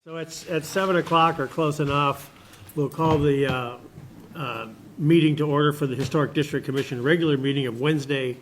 So at 7 o'clock or close enough, we'll call the meeting to order for the Historic District Commission regular meeting of Wednesday,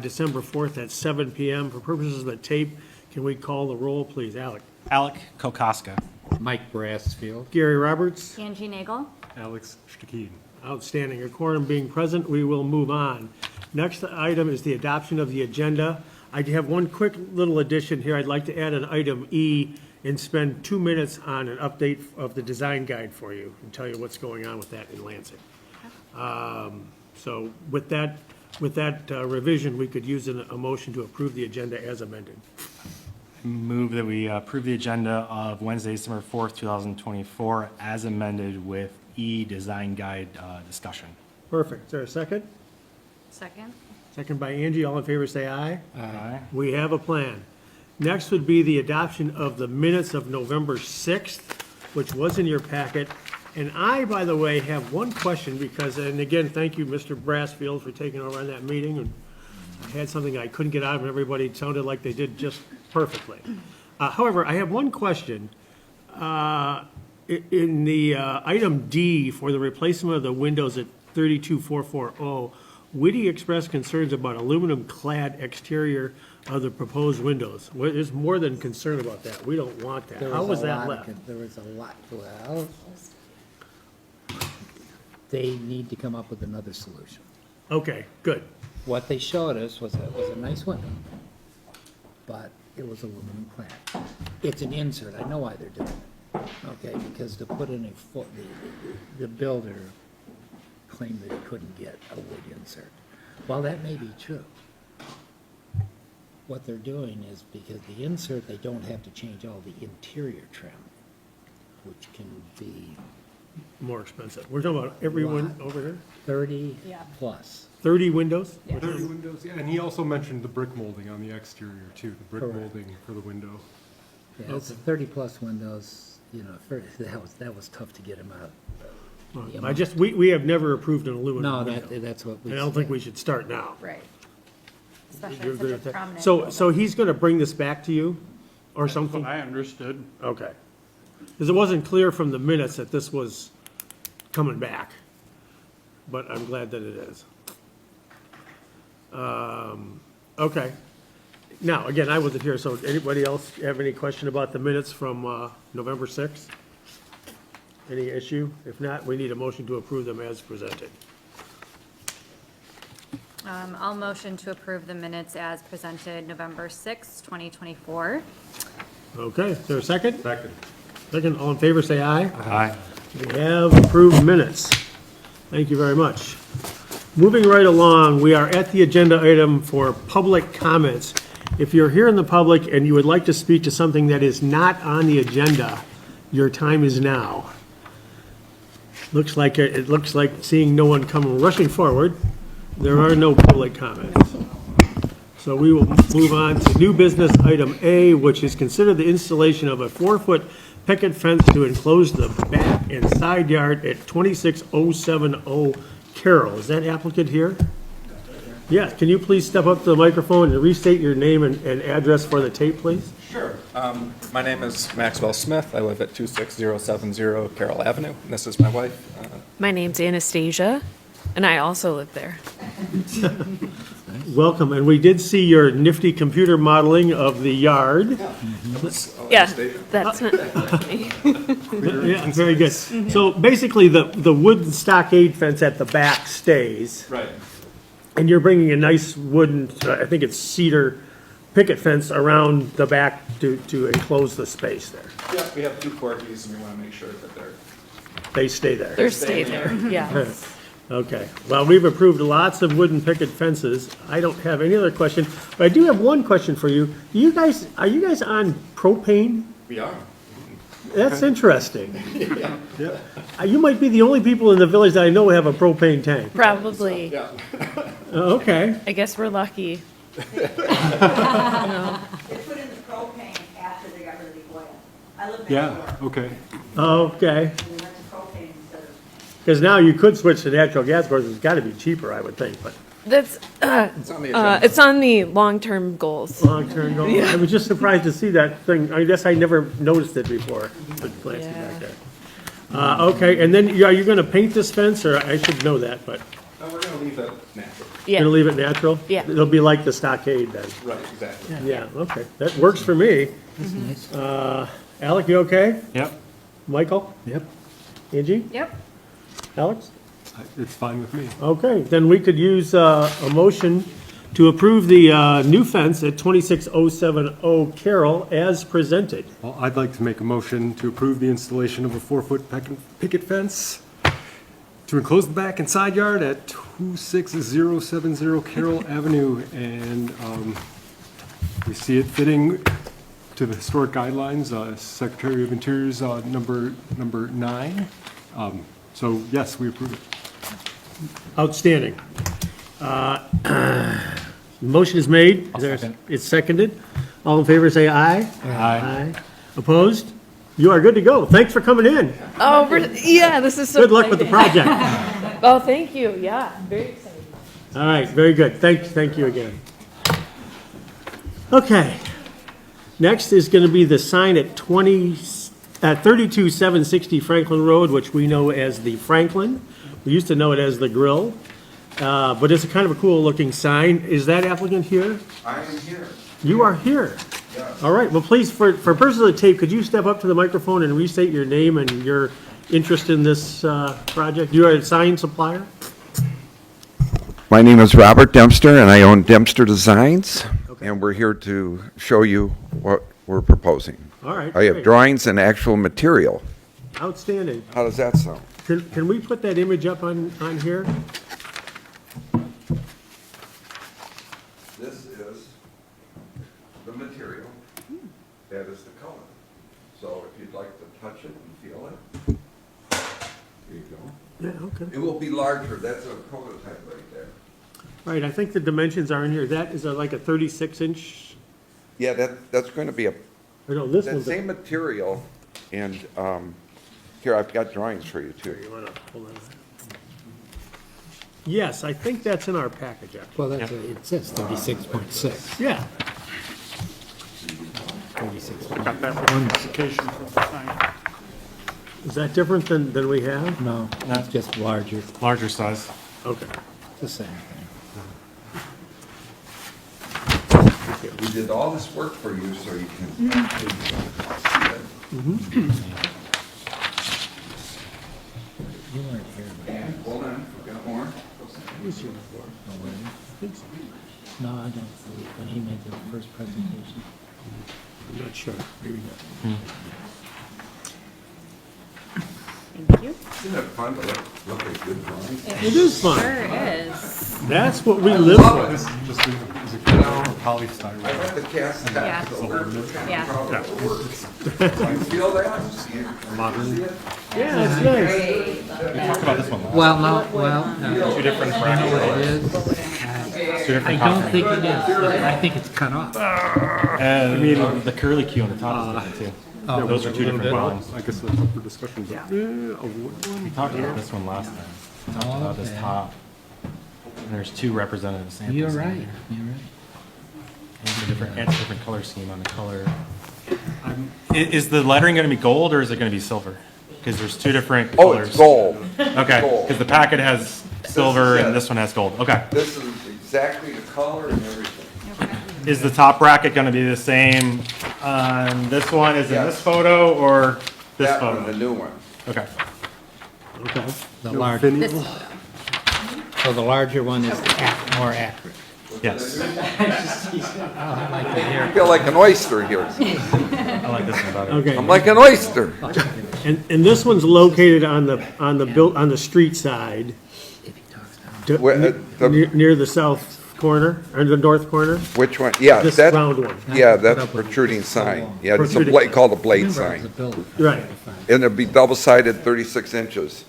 December 4th at 7 PM. For purposes of the tape, can we call the roll, please? Alec? Alec Kokoska. Mike Brassfield. Gary Roberts? Angie Nagel. Alex Stakeen. Outstanding. A quorum being present, we will move on. Next item is the adoption of the agenda. I have one quick little addition here. I'd like to add an item E and spend 2 minutes on an update of the design guide for you and tell you what's going on with that in Lansing. So with that revision, we could use a motion to approve the agenda as amended. Move that we approve the agenda of Wednesday, December 4th, 2024, as amended with E design guide discussion. Perfect. Is there a second? Second. Second by Angie. All in favor, say aye. Aye. We have a plan. Next would be the adoption of the minutes of November 6th, which was in your packet. And I, by the way, have one question because, and again, thank you, Mr. Brassfield, for taking over on that meeting. And I had something I couldn't get out of everybody. It sounded like they did just perfectly. However, I have one question. In the item D for the replacement of the windows at 32440, Whitty expressed concerns about aluminum-clad exterior of the proposed windows. There's more than concern about that. We don't want that. How was that left? There was a lot, well, they need to come up with another solution. Okay, good. What they showed us was a nice window, but it was aluminum clad. It's an insert, I know why they're doing it, okay, because to put in a foot, the builder claimed that he couldn't get a wood insert. While that may be true, what they're doing is because the insert, they don't have to change all the interior trim, which can be More expensive. We're talking about everyone over here? 30 Yeah. plus. 30 windows? 30 windows, yeah, and he also mentioned the brick molding on the exterior too, the brick Correct. molding for the window. Yeah, it's 30 plus windows, you know, that was tough to get them out. We have never approved an aluminum No, window. that's what we. I don't think we should start now. Right. Especially You're in good such at a that. prominent. So he's gonna bring this back to you or something? I understood. Okay. Because it wasn't clear from the minutes that this was coming back, but I'm glad that it is. Okay. Now, again, I wasn't here, so anybody else have any question about the minutes from November 6th? Any issue? If not, we need a motion to approve them as presented. I'll motion to approve the minutes as presented November 6th, 2024. Okay, is there a second? Second. Second, all in favor, say aye. Aye. We have approved minutes. Thank you very much. Moving right along, we are at the agenda item for public comments. If you're here in the public and you would like to speak to something that is not on the agenda, your time is now. It looks like seeing no one come rushing forward, there are no public comments. So we will move on to new business item A, which is consider the installation of a 4-foot picket fence to enclose the back and side yard at 26070 Carroll. Is that applicant here? Yeah, can you please step up to the microphone and restate your name and address for the tape, please? Sure. My name is Maxwell Smith. I live at 26070 Carroll Avenue. And this is my wife. My name's Anastasia, and I also live there. Welcome, and we did see your nifty computer modeling of the yard. Yeah, that's not me. Yeah, very good. So basically, the wooden stockade fence at the back stays, Right. and you're bringing a nice wooden, I think it's cedar picket fence around the back to enclose the space there. Yeah, we have 2 corgis, and we want to make sure that They stay there. They're stay there, yeah. Okay, well, we've approved lots of wooden picket fences. I don't have any other question, but I do have one question for you. Are you guys on propane? we are. That's interesting. You might be the only people in the village that I know have a propane tank. Probably. Yeah. Oh, okay. I guess we're lucky. They put in the propane after they got rid of the oil. I live next door. Yeah, okay. Okay. We went to propane instead of, Because now you could switch to natural gas, of course, it's got to be cheaper, I would think, but That's, It's on the agenda. it's on the long-term goals. Long-term goal. I was just surprised to see that thing. I guess I never noticed it before, but glancing back there. Okay, and then, are you gonna paint this fence, or I should know that, but No, we're gonna leave that natural. Yeah. gonna leave it natural? Yeah. It'll be like the stockade then. Right, exactly. Yeah, okay, that works for me. That's nice. Alec, you okay? Yep. Michael? Yep, Angie? Yep. Alex? it's fine with me. Okay, then we could use a motion to approve the new fence at 26070 Carroll as presented. Well, I'd like to make a motion to approve the installation of a 4-foot picket fence to enclose the back and side yard at 26070 Carroll Avenue. And we see it fitting to the historic guidelines, Secretary of Interior's number 9. So yes, we approve it. Outstanding. Motion is made. Is there- second. It's seconded. All in favor, say aye. Aye. Opposed? You are good to go. Thanks for coming in. Oh, yeah, this is so Good luck with the exciting. project. Oh, thank you, yeah, very exciting. All right, very good. Thank you again. Okay. Next is going to be the sign at 32760 Franklin Road, which we know as the Franklin. We used to know it as the Grill. But it's a kind of a cool looking sign. Is that applicant here? I am here. You are here. All right, well, please, for purposes of the tape, could you step up to the microphone and restate your name and your interest in this project? You are a sign supplier? My name is Robert Dempster, and I own Dempster Designs, Okay. and we're here to show you what we're proposing. All right. I have great. drawings and actual material. Outstanding. How does that sound? Can we put that image up on here? This is the material. That is the color. So if you'd like to touch it and feel it, here you go. Yeah, okay. It will be larger. That's a prototype right there. All right, I think the dimensions are in here. That is like a 36-inch, Yeah, that's going to be a, or no, this that one's a... same material, and here, I've got drawings for you too. You wanna hold on? Yes, I think that's in our package, actually. Well, that's, it says 36.6. Yeah. 36.1. Is that different than we have? No, it's just larger, Larger size. Okay. the same thing. We did all this work for you so you can actually see it. You weren't here, And hold on, we got more. no, I don't believe, when he made the first presentation. I'm not sure. Maybe not. Thank you. Isn't it fun to look at good drawings? It is fun. Sure is. That's what we live for. This is just a polystyrene. I had to cast Yeah. that over. Yeah. You feel that? See it? Modern. See it? Yeah, it's nice. Talked about this one last. Well, no, Two different you know what it is? Two I different don't top. think it is. I think it's cut off. And the curly key on the top is different too. Those are two different ones. I guess that's up for discussion, but, a wood one. We talked about this one last time. We talked about this Okay. top. And there's two representative samples. You're in right, there. you're right. And it's a different color scheme on the color. Is the lettering going to be gold or is it going to be silver? Because there's two different Oh, colors. it's gold. Okay, gold. because the packet has silver and this one has gold. Okay. This is exactly the color and everything. Is the top bracket going to be the same on this one as in this Yes. photo or this That one, the photo? new one. Okay. Okay. The larger, This photo. so the larger one is more accurate. Yes. Oh, I like to hear. I feel like an oyster here. I like this one better. Okay. I'm like an oyster. And this one's located on the street side, If he talks down. Where, near the south corner, or the north corner. Which one? Yeah, This that, round one. yeah, that's a protruding sign. Yeah, it's a Protruding. blade, called a blade Remember, I was a sign. builder. Right. And it'll be double-sided, 36 inches.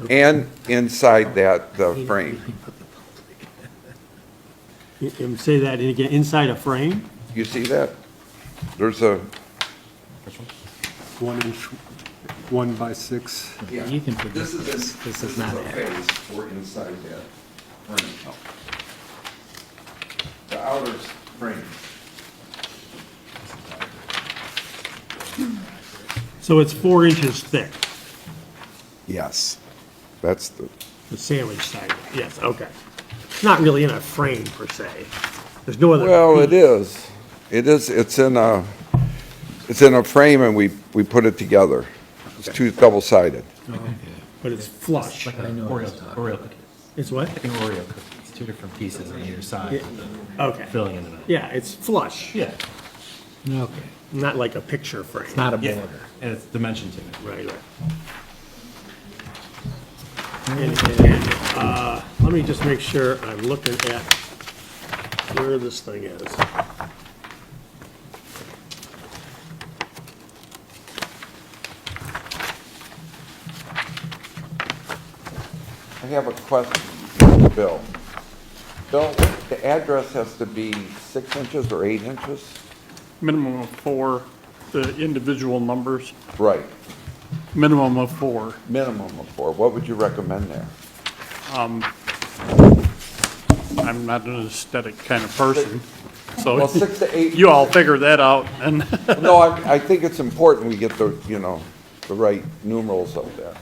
And inside that, the frame. You say that again, inside a frame? You see that? There's a, 1 inch, 1 by 6. yeah, You can forget this is, this is not a accurate. face for inside that frame. outer frame. So it's 4 inches thick, Yes, that's the sandwich side, yes, okay. It's not really in a frame per se. There's no other. well, it piece. is. It is, it's in a frame and we put it together. It's two double-sided. But it's flush. I know what he's talking Oreo cookie. It's what? Like an Oreo cookie. It's two different pieces on either side, Okay. filling in the middle. Yeah, it's flush, Yeah. Okay, not like a picture frame. not a Yeah, border. and it's dimension to it. Right, right. Let me just make sure I'm looking at where this thing is. I have a question, Bill. Bill, the address has to be 6 inches or 8 inches? Minimum of 4, the individual numbers, Right, minimum of 4. minimum of 4. What would you recommend there? I'm not an aesthetic kind of person, Well, so 6 to 8. you all figure that out, and No, I think it's important we get the, the right numerals up there,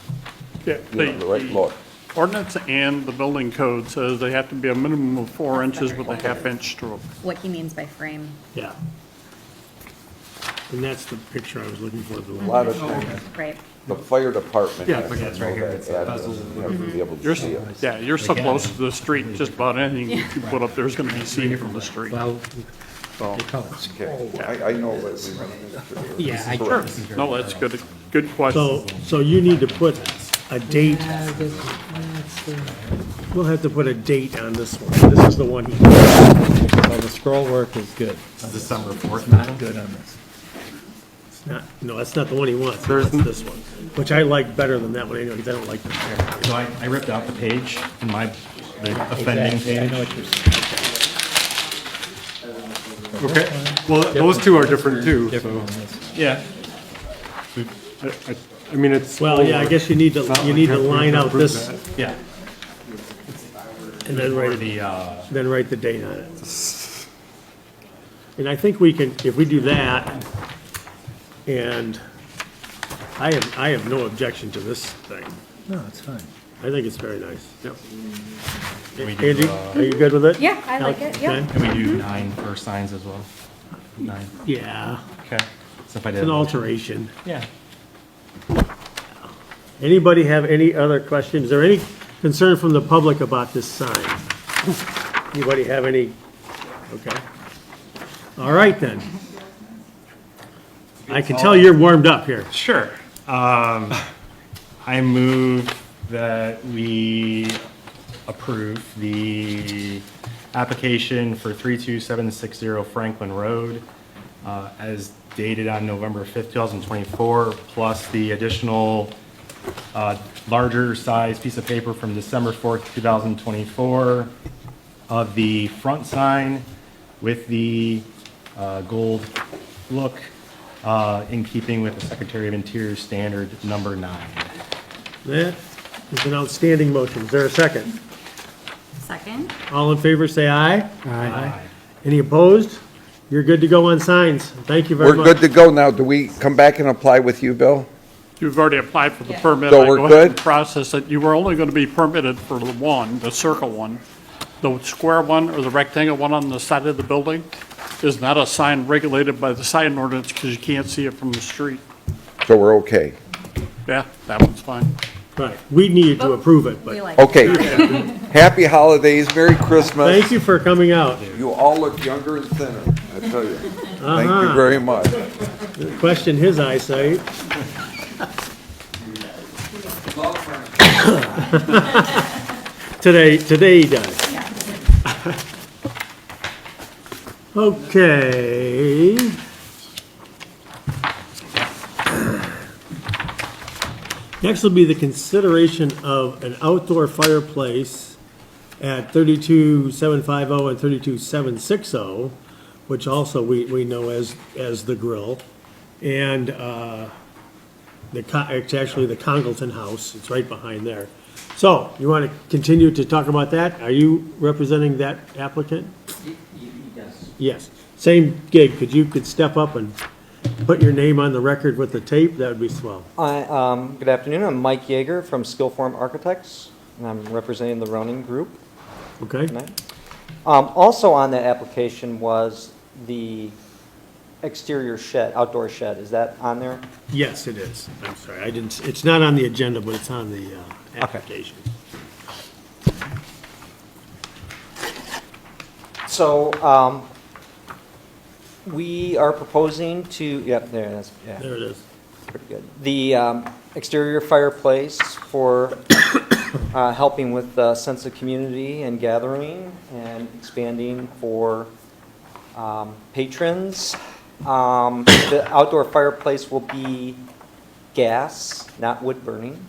the right look. ordinance and the building code says they have to be a minimum of 4 inches with a half-inch stroke. What he means by frame. Yeah. And that's the picture I was looking for. A lot of times, Right. the fire department Yeah, has to it's right know here. that It's a address, puzzle. you have to be able You're, to see it. yeah, you're so close to the street, just about anything you put up there is gonna be seen from the street. Well, So, they call it Okay, I know what we meant. Yeah, I sure, no, that's good, good question. So you need to put a date, we'll have to put a date on this one. This is the one he, Well, the scroll work is good. It's December 4th. Not good on this. it's not, no, that's not the one he wants. He wants this one, which I like better than that one anyway, because I don't like the So I ripped out the page in the offending Exactly, I know page. what you're saying. Okay, well, those two are different too, Different so, on this. Yeah. I mean, it's. Well, yeah, I guess you need to, It's not you like need to we have line out approve this, that. Yeah. and then Or write, the, write the date on it. And I think we can, if we do that, and I have no objection to this thing. No, it's fine. I think it's very nice. Yep. Can we do, Andy, are you good with it? Yeah, I like it, yeah. Okay. can we do 9 for signs as well? 9, Yeah, okay. So if I did. it's an alteration. Yeah. Anybody have any other questions? Is there any concern from the public about this sign? Anybody have any? Okay. All right, then. I can tell you're warmed up here. Sure. I move that we approve the application for 32760 Franklin Road as dated on November 5th, 2024, plus the additional larger size piece of paper from December 4th, 2024 of the front sign with the gold look in keeping with the Secretary of Interior Standard Number 9. That is an outstanding motion. Is there a second? Second? All in favor, say aye. Aye. Any opposed? You're good to go on signs. Thank you very We're much. good to go now. Do we come back and apply with you, Bill? You've already applied for the Yeah. permit. So I we're go ahead and good? process it. You were only going to be permitted for the one, the circle one. The square one or the rectangle one on the side of the building is not a sign regulated by the sign ordinance because you can't see it from the street. So we're okay. Yeah, that one's fine. Right. We needed to approve it, We but like it. Okay. Happy holidays, Merry Christmas. thank you for coming out. You all look younger and thinner, I tell you. Thank Uh-huh. you very much. Question his eyesight. Today he does. Okay. Next will be the consideration of an outdoor fireplace at 32750 and 32760, which also we know as the grill. And it's actually the Congleton House, it's right behind there. So, you want to continue to talk about that? Are you representing that applicant? Yes, same gig. Could step up and put your name on the record with the tape? That would be swell. Good afternoon, I'm Mike Yeager from Skillform Architects, and I'm representing the Ronin Group Okay? tonight. Also on that application was the exterior shed, outdoor shed, is that on there? Yes, it is. I'm sorry, I didn't, it's not on the agenda, but it's on the application. So, we are proposing to, yep, there it is, yeah. There it is. Pretty good. The exterior fireplace for helping with the sense of community and gathering and expanding for patrons. The outdoor fireplace will be gas, not wood burning.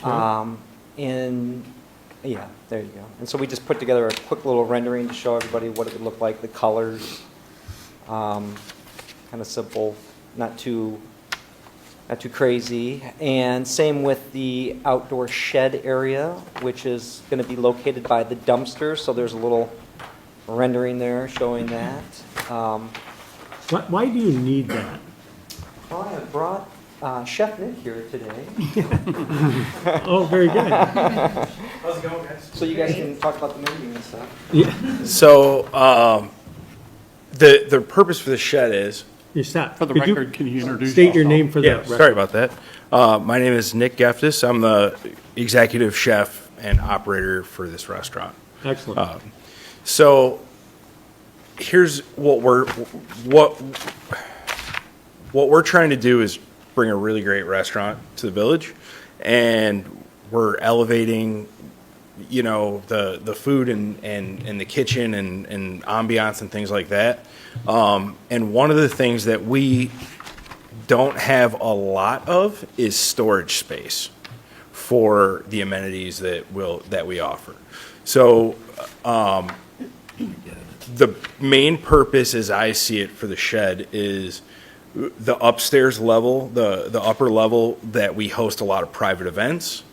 And, yeah, there you go. And so we just put together a quick little rendering to show everybody what it would look like, the colors. Kind of simple, not too crazy. And same with the outdoor shed area, which is going to be located by the dumpster. So there's a little rendering there showing that. Why do you need that? Well, I brought Chef Nick here today, Oh, very good. How's it going, guys? so you guys can talk about the menu and stuff. Yeah, So, the purpose for the shed is, you stop. For the Could you record, can you introduce State your yourself? name for the yeah, record. sorry about that. My name is Nick Geftis. I'm the executive chef and operator for this restaurant. Excellent. So, here's what we're trying to do is bring a really great restaurant to the village, and we're elevating, you know, the food and the kitchen and ambiance and things like that. And one of the things that we don't have a lot of is storage space for the amenities that we offer. So, the main purpose, as I see it, for the shed is the upstairs level, the upper level that we host a lot of private events.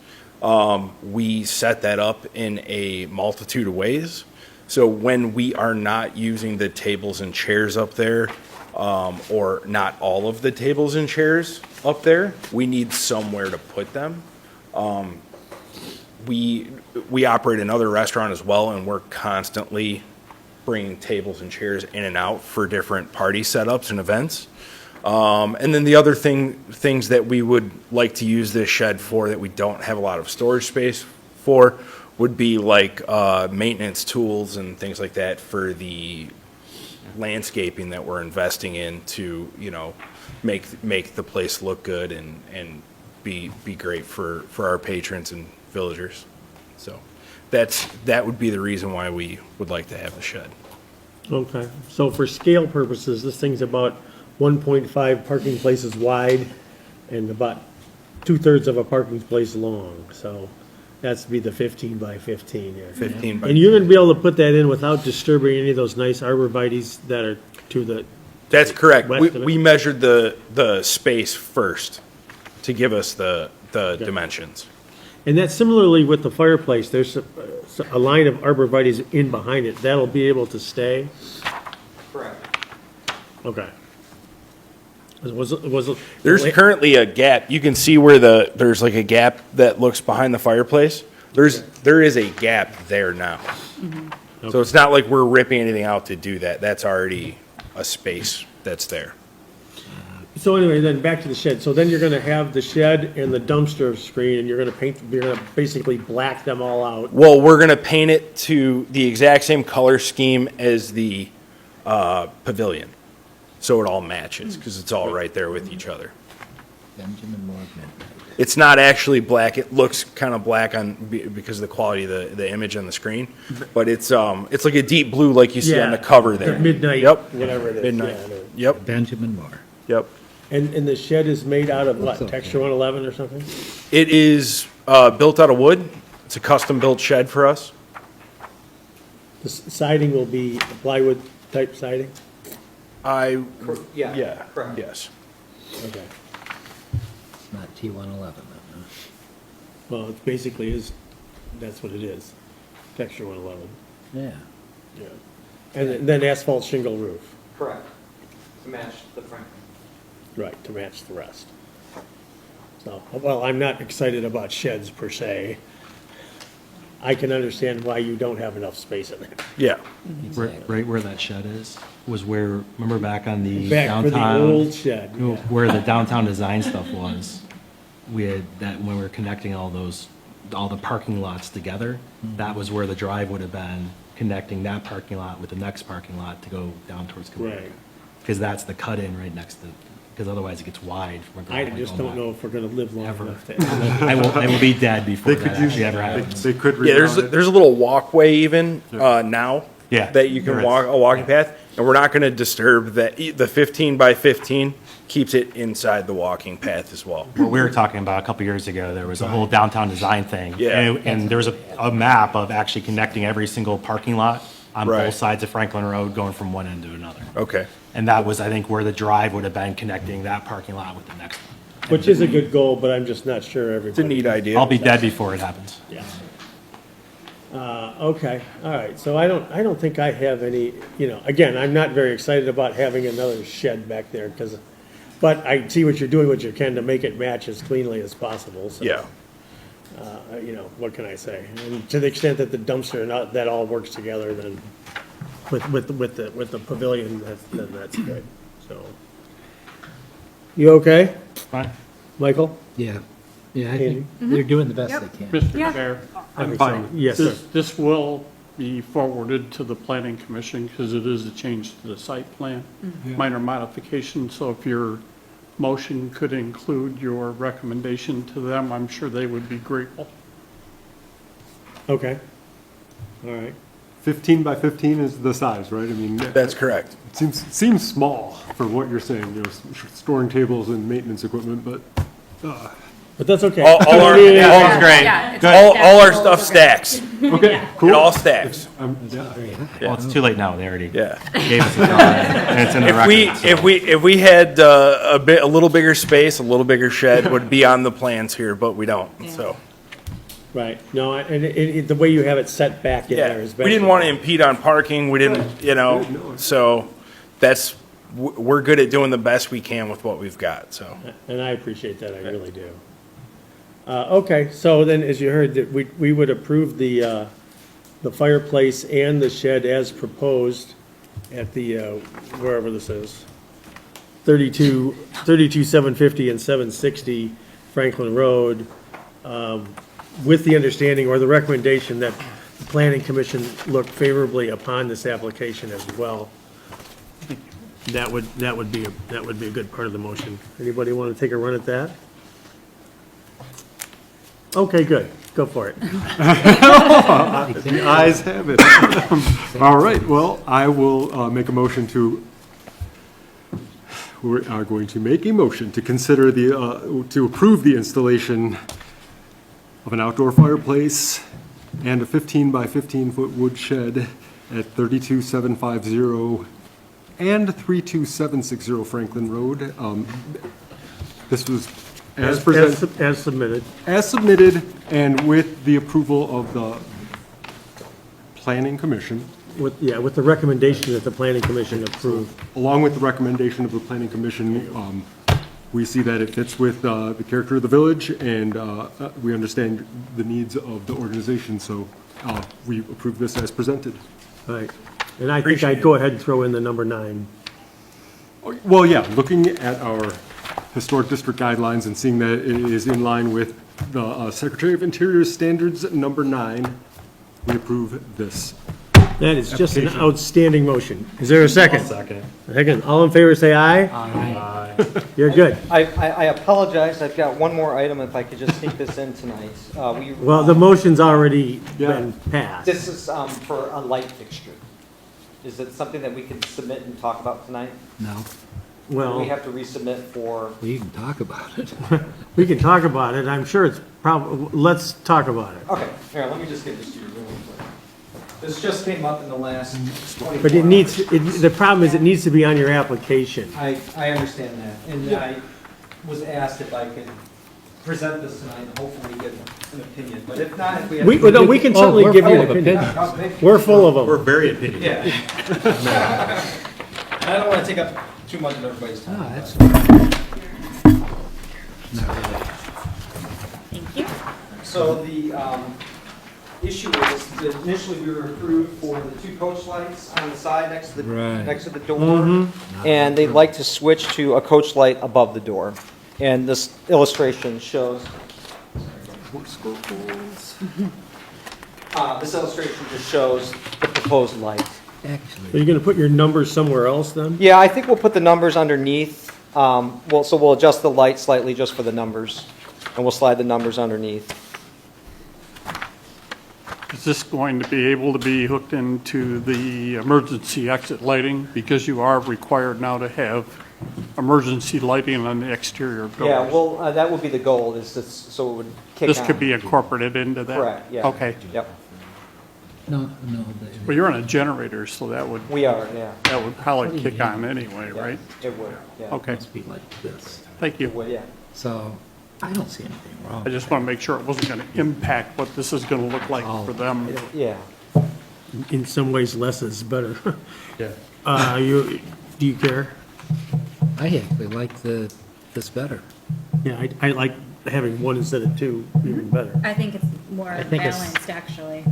We set that up in a multitude of ways. So when we are not using the tables and chairs up there, or not all of the tables and chairs up there, we need somewhere to put them. We operate another restaurant as well, and we're constantly bringing tables and chairs in and out for different party setups and events. And then the other things that we would like to use this shed for that we don't have a lot of storage space for would be like maintenance tools and things like that for the landscaping that we're investing in to, you know, make the place look good and be great for our patrons and villagers. So that would be the reason why we would like to have the shed. Okay, so for scale purposes, this thing's about 1.5 parking places wide and about 2/3 of a parking place long, so that's to be the 15 by 15 here. 15 by. And you're gonna be able to put that in without disturbing any of those nice arborvitaes that are to the, That's correct. West of it? We measured the space first to give us the dimensions. and that's similarly with the fireplace, there's a line of arborvitaes in behind it, that'll be able to stay? Correct. Okay. Was it? There's currently a gap. You can see where there's like a gap that looks behind the fireplace. There is a gap there now. So it's not like we're ripping anything out to do that. That's already a space that's there. So anyway, then back to the shed. So then you're gonna have the shed and the dumpster screen, and you're gonna basically black them all out. Well, we're gonna paint it to the exact same color scheme as the pavilion, so it all matches because it's all right there with each other. Benjamin Moore. It's not actually black. It looks kind of black because of the quality of the image on the screen, but it's like a deep blue like you see on the cover there. The midnight, Yep. whatever it is. Midnight. Yeah, I know. Yep. Benjamin Moore. Yep. And the shed is made out of what, That's okay. Texture 111 or something? It is built out of wood. It's a custom-built shed for us. The siding will be plywood type siding? Yeah, correct. Yes. Okay. It's not T-111, then, Well, it basically is, that's what it is, Texture 111. huh? Yeah. Yeah. And then asphalt shingle roof, Correct. To match the Franklin. right, to match the rest. So, well, I'm not excited about sheds per se. I can understand why you don't have enough space in there. Yeah. Right where that shed is, was where, remember back on the Back for the downtown? old shed, yeah. Where the downtown design stuff was, we had, that, when we were connecting all those, all the parking lots together, that was where the drive would have been, connecting that parking lot with the next parking lot to go down towards Comerica. Right. Because that's the cut-in right next to, because otherwise it gets wide. from I going just back. don't know if we're gonna live long Ever. enough to. I will be dead before They that could use, actually ever happens. they could Yeah, reroute it. there's a little walkway even now. Yeah, That you there can is. walk, a walking path, and we're not gonna disturb that, the 15 by 15 keeps it inside the walking path as well. What we were talking about a couple years ago, there was a whole downtown design thing. Yeah. And there was a map of actually connecting every single parking lot on Right. both sides of Franklin Road, going from one end to another. Okay. And that was, I think, where the drive would have been, connecting that parking lot with the next one. Which is a good goal, but I'm just not sure It's a everybody. neat idea. I'll be dead before it happens. Yeah. Okay, all right, so I don't think I have any, again, I'm not very excited about having another shed back there, but I see what you're doing, what you can to make it match as cleanly as possible, so. Yeah. What can I say? And to the extent that the dumpster and that all works together, then with the pavilion, then that's good, so. You okay, Fine. Michael? Yeah, yeah, I think they're doing the best they can. Mr. Chair, I'm fine. Yes, sir. this will be forwarded to the planning commission because it is a change to the site plan, minor modification, so if your motion could include your recommendation to them, I'm sure they would be grateful. Okay, all right. 15 by 15 is the size, right? I mean, That's correct. it seems small for what you're saying, storing tables and maintenance equipment, but But that's okay. All our, Sounds great. all our stuff stacks. okay, It cool. all stacks. Well, it's too late now, they already Yeah. gave us a call, and it's in the record. so- If we had a little bigger space, a little bigger shed would be on the plans here, but we don't, so. Right, no, and the way you have it set back in there Yeah, is better. we didn't want to impede on parking, we didn't, so that's, we're good at doing the best we can with what we've got, so. And I appreciate that, I really do. Okay, so then, as you heard, that we would approve the fireplace and the shed as proposed at the, wherever this is, 750 and 760 Franklin Road, with the understanding or the recommendation that the planning commission look favorably upon this application as well. That would be a good part of the motion. Anybody want to take a run at that? Okay, good. Go for it. The ayes have it. All right, well, I will make a motion we are going to make a motion to consider to approve the installation of an outdoor fireplace and a 15 by 15 foot wood shed at 32750 and 32760 Franklin Road. This was as presented. As submitted. As submitted and with the approval of the Planning Commission, With the recommendation that the planning commission approve. along with the recommendation of the Planning Commission, we see that it fits with the character of the village, and we understand the needs of the organization, so we approve this as presented. Right. And I think I'd go ahead and throw in the number 9. Well, yeah, looking at our historic district guidelines and seeing that it is in line with the Secretary of Interior's standards, number 9, we approve this. That is just an outstanding motion. Is there a second? Second. Second. All in favor, say aye. Aye. You're good. I apologize, I've got one more item, if I could just sneak this in tonight. Well, the motion's already been passed. This is for a light fixture. Is it something that we can submit and talk about tonight? No, Or do Well, we have to resubmit for, we can talk about it. we can talk about it. I'm sure it's let's talk about it. okay, here, let me just give this to you really quick. This just came up in the last 24 But hours. the problem is it needs to be on your application. I understand that, and I was asked if I could present this tonight and hopefully get an opinion, but if not, if we We can certainly we're give you full an of opinion. opinions. We're full of them. We're very opinionated. Yeah. And I don't want to take up too much of everybody's time. Ah, that's, Thank you. So the issue is that initially we were approved for the 2 coach lights on the side next to the, Right. next to the door. And they'd like to switch to a coach light above the door. And this illustration shows. This illustration just shows the proposed light. actually, Are you gonna put your numbers somewhere else then? Yeah, I think we'll put the numbers underneath. So we'll adjust the light slightly just for the numbers. And we'll slide the numbers underneath. Is this going to be able to be hooked into the emergency exit lighting? Because you are required now to have emergency lighting on the exterior doors. Yeah, well, that would be the goal, is this, so it would kick on. This could be incorporated into that? Correct, yeah. Okay. Yep, no, Well, you're on a generator, so that would we are, yeah. probably kick on anyway, Yeah, right? It would, yeah. Okay, must be like this. thank you. It would, yeah. So, I don't see anything wrong. I just want to make sure it wasn't going to impact what this is going to look like for them. Yeah. In some ways, less is better. Yeah. Do you care? I actually like this better. Yeah, I like having 1 instead of 2 even better. I think it's more I think it's- balanced, actually.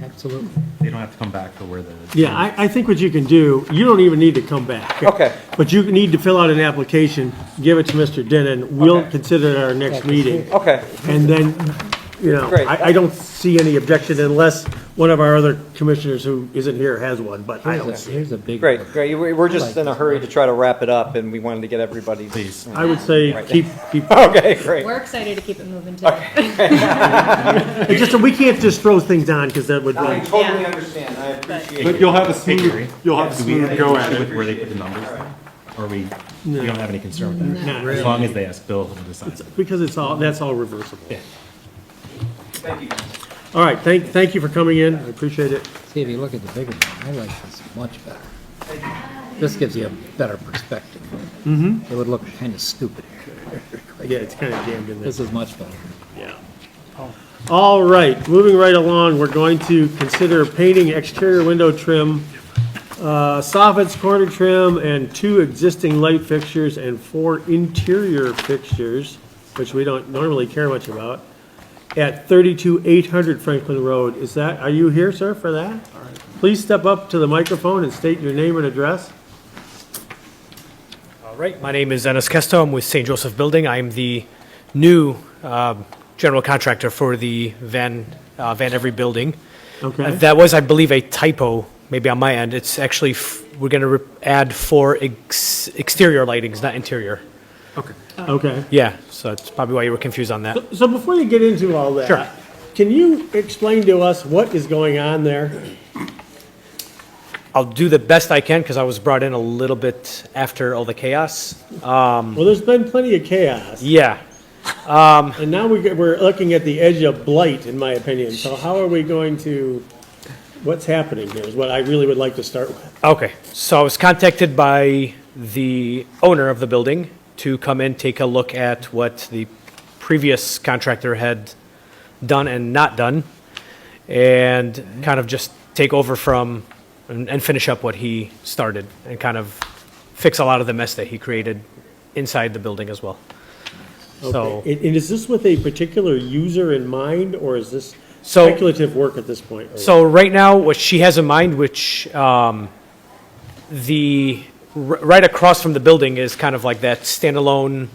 Absolutely. They don't have to come back for where the. Yeah, I think what you can do, you don't even need to come back. Okay. But you need to fill out an application, give it to Mr. Denon, we'll Okay. consider it our next meeting. Okay, And then, you know, Great. I don't see any objection unless one of our other commissioners who isn't here has one, but I don't see it. Here's a big. great. We're just in a hurry to try to wrap it up, and we wanted to get everybody's. Please. I would say Right. keep, Okay, great. We're excited to keep it moving too. it's just, that we can't just throw things on, because that would I be, totally Yeah. understand, I appreciate But it. you'll have a Hey, smooth, Gary, you'll have a do we have smooth any go at concern with it. where they put the numbers? Or we don't have any concern with that? not As really. long as they ask Bill to decide. Because that's all reversible. Yeah. Thank you. All right, thank you for coming in, I appreciate it. See, if you look at the bigger one, I like this much better. This gives you a better perspective. It would look kind of stupid here. Yeah, it's kind of jammed in there. This is much better. Yeah. All right, moving right along, we're going to consider painting exterior window trim, soffits, corner trim, and 2 existing light fixtures and 4 interior fixtures, which we don't normally care much about, at 32,800 Franklin Road. Are you here, sir, for that? Please step up to the microphone and state your name and address. All right, my name is Ennis Kesto. I'm with St. Joseph Building. I'm the new general contractor for the Van Every building. Okay. That was, I believe, a typo, maybe on my end. It's actually, we're going to add 4 exterior lightings, not interior. Okay. Yeah, so that's probably why you were confused on that. So before you get into all that, Sure. can you explain to us what is going on there? I'll do the best I can because I was brought in a little bit after all the chaos. Well, there's been plenty of chaos. Yeah. And now we're looking at the edge of blight, in my opinion. So how are we going to, what's happening here is what I really would like to start with. Okay, so I was contacted by the owner of the building to come in, take a look at what the previous contractor had done and not done, and kind of just take over from and finish up what he started and kind of fix a lot of the mess that he created inside the building as well. So, Okay. And is this with a particular user in mind, or is this So- speculative work at this point? or- so right now, what she has in mind, which right across from the building is kind of like that standalone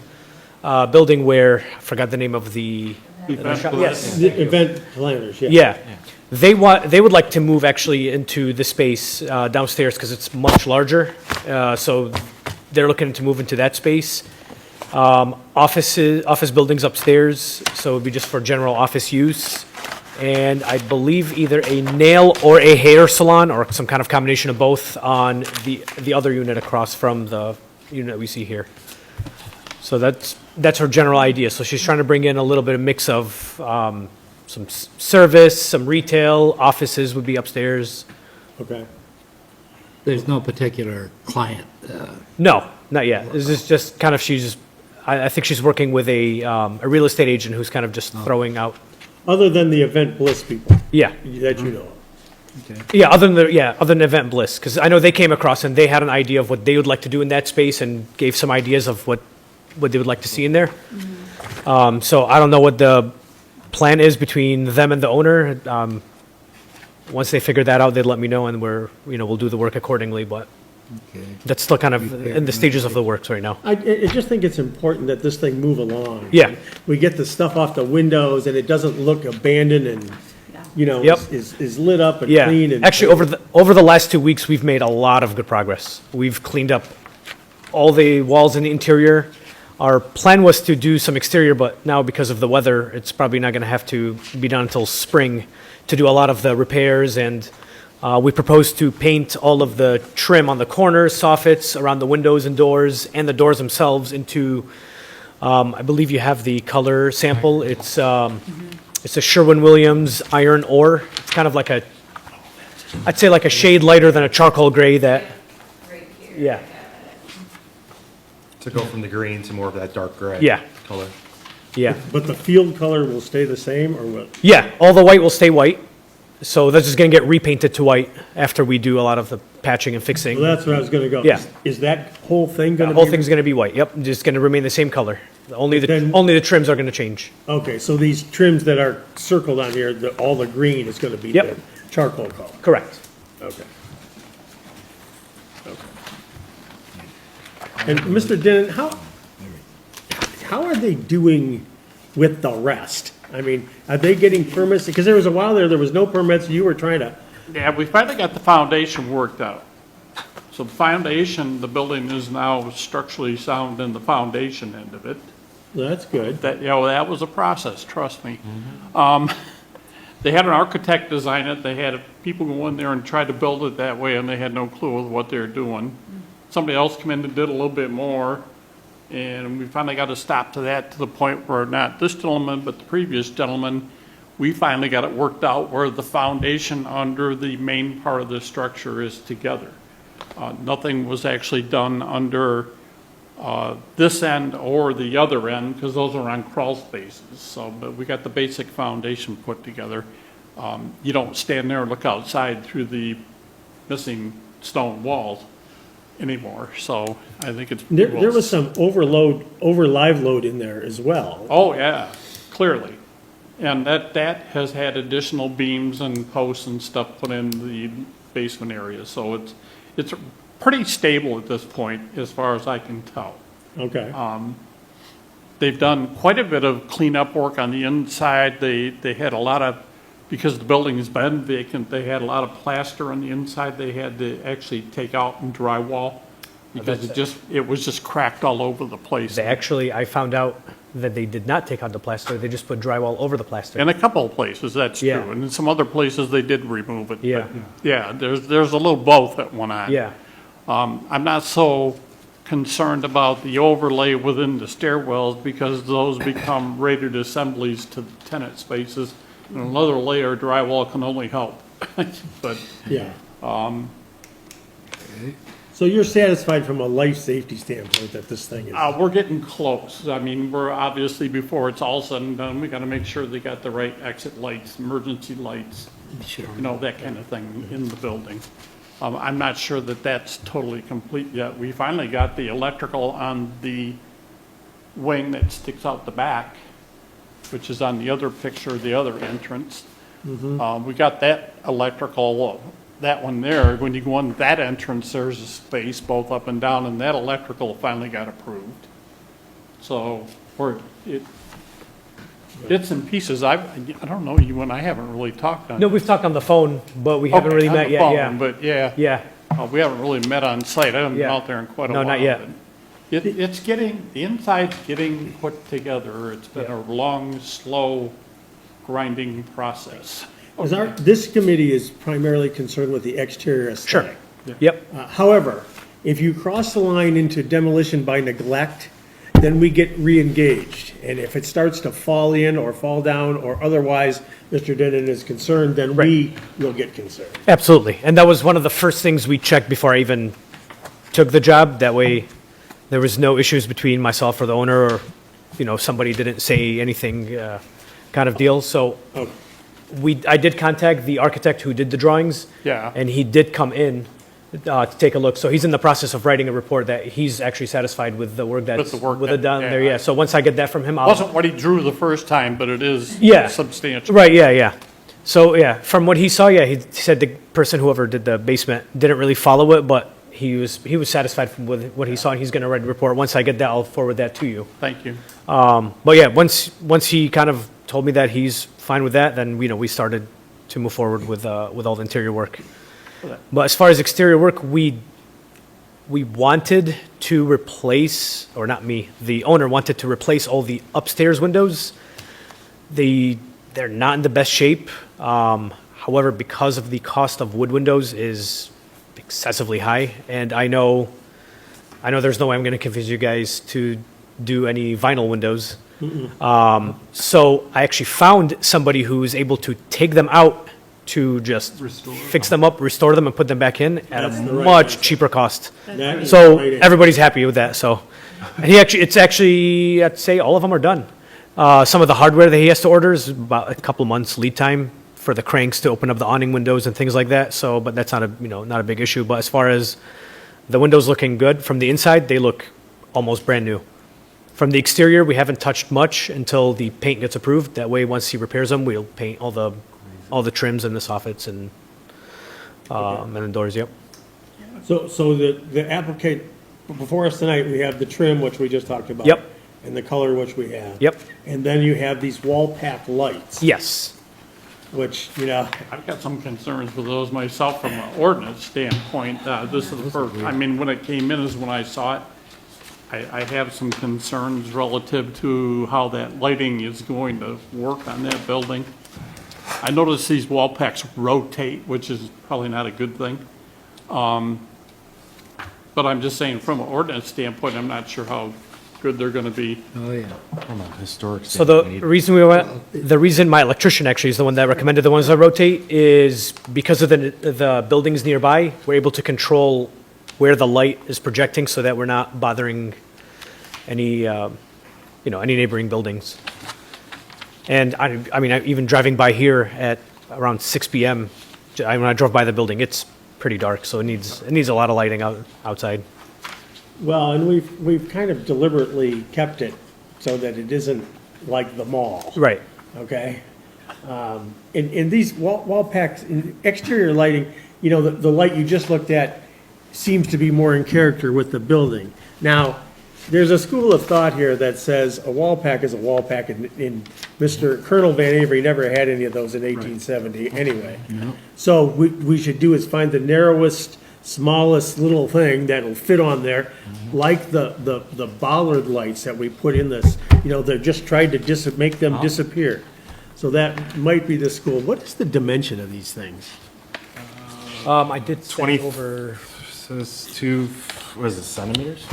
building where, I forgot the name of the shop. Yes. The event planners, yeah. Yeah. They would like to move actually into the space downstairs because it's much larger. So they're looking to move into that space. Office buildings upstairs, so it would be just for general office use. And I believe either a nail or a hair salon or some kind of combination of both on the other unit across from the unit we see here. So that's her general idea. So she's trying to bring in a little bit of mix of some service, some retail, offices would be upstairs. Okay. There's no particular client. No, not yet. This is just kind of, she's I think she's working with a real estate agent who's kind of just throwing out, Other than the Event Bliss people yeah. that you know of. Yeah, other than Event Bliss, because I know they came across and they had an idea of what they would like to do in that space and gave some ideas of what they would like to see in there. So I don't know what the plan is between them and the owner. Once they figure that out, they'd let me know, and we'll do the work accordingly, but that's still kind of in the stages of the works right now. I just think it's important that this thing move along. Yeah. We get the stuff off the windows and it doesn't look abandoned and, Yep. is lit up and Yeah, clean and. actually, over the last 2 weeks, we've made a lot of good progress. We've cleaned up all the walls in the interior. Our plan was to do some exterior, but now because of the weather, it's probably not going to have to be done until spring to do a lot of the repairs. And we propose to paint all of the trim on the corners, soffits, around the windows and doors, and the doors themselves into, I believe you have the color sample. It's a Sherwin-Williams iron ore. It's kind of like I'd say like a shade lighter than a charcoal gray that, yeah. To go from the green to more of that dark gray. Yeah. Color. Yeah, But the field color will stay the same or what? yeah, all the white will stay white. So that's just gonna get repainted to white after we do a lot of the patching and fixing. Well, that's where I was gonna go. Yeah. Is that whole thing The gonna be? whole thing's gonna be white, yep, just gonna remain the same color. Only Then- the trims are gonna change. Okay, so these trims that are circled on here, all the green is gonna be Yep. the charcoal color? Correct. Okay. Okay. And Mr. Denon, how are they doing with the rest? I mean, are they getting permits? Because there was a while there was no permits, you were trying to, Yeah, we finally got the foundation worked out. So the foundation, the building is now structurally sound in the foundation end of it. that's good. That was a process, trust me. They had an architect design it, they had people go in there and try to build it that way, and they had no clue of what they were doing. Somebody else came in and did a little bit more, and we finally got a stop to that, to the point where not this gentleman, but the previous gentleman, we finally got it worked out where the foundation under the main part of the structure is together. Nothing was actually done under this end or the other end, because those are on crawl spaces. So, but we got the basic foundation put together. You don't stand there and look outside through the missing stone walls anymore. So I think it's. There was some over live load in there as well. Oh, yeah, clearly. And that has had additional beams and posts and stuff put in the basement area. So it's pretty stable at this point, as far as I can tell. Okay. They've done quite a bit of cleanup work on the inside. They had a lot of, because the building has been vacant, they had a lot of plaster on the inside they had to actually take out and drywall, because it was just cracked all over the place. I found out that they did not take out the plaster, they just put drywall over the plaster. In a couple of places, that's true. Yeah. And in some other places, they did remove it. Yeah. But, yeah, there's a little both that went on. Yeah, I'm not so concerned about the overlay within the stairwells, because those become rated assemblies to the tenant spaces. And another layer of drywall can only help. But Yeah. So you're satisfied from a life safety standpoint that this thing is? we're getting close. I mean, we're obviously, before it's all said and done, we got to make sure they got the right exit lights, emergency lights, that kind of thing in the building. I'm not sure that that's totally complete yet. We finally got the electrical on the wing that sticks out the back, which is on the other picture, the other entrance. We got that electrical, that one there. When you go on that entrance, there's a space both up and down, and that electrical finally got approved. So, bits and pieces. I don't know, you and I haven't really talked on. no, we've talked on the phone, but we haven't Okay, really on met the yet, phone, yeah. But yeah. Yeah, We haven't really met on site. I haven't been Yeah. out there in quite a No, while. not yet. but It's getting, the inside's getting put together. It's been a long, slow, grinding process. This committee is primarily concerned with the exterior sure, aesthetic. yep, However, if you cross the line into demolition by neglect, then we get re-engaged. And if it starts to fall in or fall down or otherwise, Mr. Denon is concerned, then we will get concerned. absolutely. And that was one of the first things we checked before I even took the job, that way There was no issues between myself or the owner, or, somebody didn't say anything, kind of deal. So I did contact the architect who did the drawings. Yeah. And he did come in to take a look. So he's in the process of writing a report that he's actually satisfied with the work that's done there. Yeah. So once I get that from him, I'll. Wasn't what he drew the first time, but it is Yeah. substantial. Right, yeah. So, yeah, from what he saw, he said the person, whoever did the basement, didn't really follow it, but he was satisfied with what he saw, and he's gonna write a report. Once I get that, I'll forward that to you. Thank you. But yeah, once he kind of told me that he's fine with that, then, we started to move forward with all the interior work. But as far as exterior work, we wanted to replace, or not me, the owner wanted to replace all the upstairs windows. They're not in the best shape. However, because of the cost of wood windows is excessively high, and I know there's no way I'm going to convince you guys to do any vinyl windows. So I actually found somebody who is able to take them out to just fix them up, restore them, and put them back in at a much cheaper cost. So everybody's happy with that. So, and it's actually, I'd say all of them are done. Some of the hardware that he has to order is about a couple months lead time for the cranks to open up the awning windows and things like that. So, but that's not a big issue. But as far as the windows looking good from the inside, they look almost brand new. From the exterior, we haven't touched much until the paint gets approved. That way, once he repairs them, we'll paint all the trims and the soffits and the doors. Yep. So the applicant, before us tonight, we have the trim, which we just talked about. Yep. And the color, which we have. Yep. And then you have these wall pack lights. Yes. Which, I've got some concerns with those myself from an ordinance standpoint. This is the first, when it came in is when I saw it. I have some concerns relative to how that lighting is going to work on that building. I noticed these wall packs rotate, which is probably not a good thing. But I'm just saying, from an ordinance standpoint, I'm not sure how good they're going to be. Oh, yeah. From a historic So the reason my electrician actually is the one that recommended the ones that rotate is because of the buildings nearby, we're able to control where the light is projecting so that we're not bothering any neighboring buildings. And even driving by here at around 6 p.m., when I drove by the building, it's pretty dark, so it needs a lot of lighting outside. well, and we've kind of deliberately kept it so that it isn't like the mall. Right. Okay? In these wall packs, in exterior lighting, the light you just looked at seems to be more in character with the building. Now, there's a school of thought here that says a wall pack is a wall pack, and Mr. Colonel Van Avery never had any of those in 1870 anyway. So we should do is find the narrowest, smallest little thing that'll fit on there, like the bollard lights that we put in this. They're just trying to make them disappear. So that might be the school. What is the dimension of these things? I did send 20 over. Says centimeters?